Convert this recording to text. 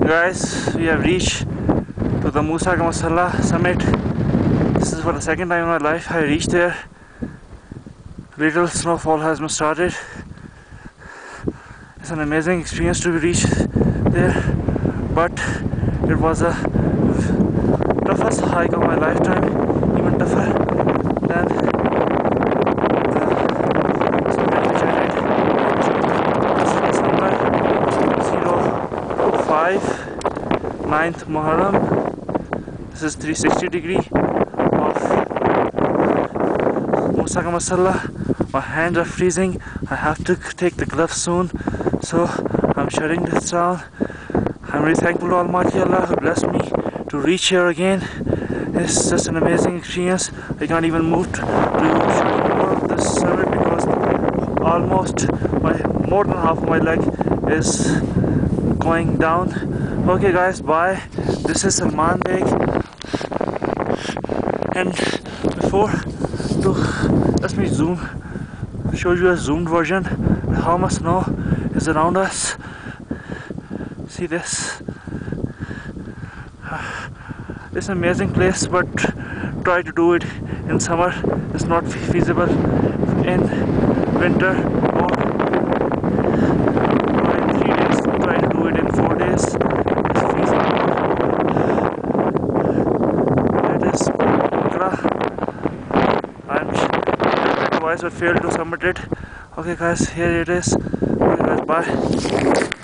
Guys, we have reached to the Musa ka Masalla summit. This is for the second time in my life I reached there. Little snowfall has been started. It's an amazing experience to reach there, but it was a toughest hike of my lifetime, even tougher than the summit which I did. This is December 05, 9th Muharram. This is 360° of Musa ka Masalla. My hands are freezing. I have to take the gloves soon, so I'm shutting this down. I'm really thankful to Almighty Allah who blessed me to reach here again. It's just an amazing experience. I can't even move to show you more of this summit because almost more than half of my leg is going down. Okay guys, bye. This is Salman Beg, and let me show you a zoomed version of how much snow is around us. See this? It's an amazing place, but try to do it in summer. It's not feasible in winter, or in 3 days. Try to do it in 4 days. It's feasible. That is I'm twice but failed to submit it. Okay guys, here it is. Okay guys, bye.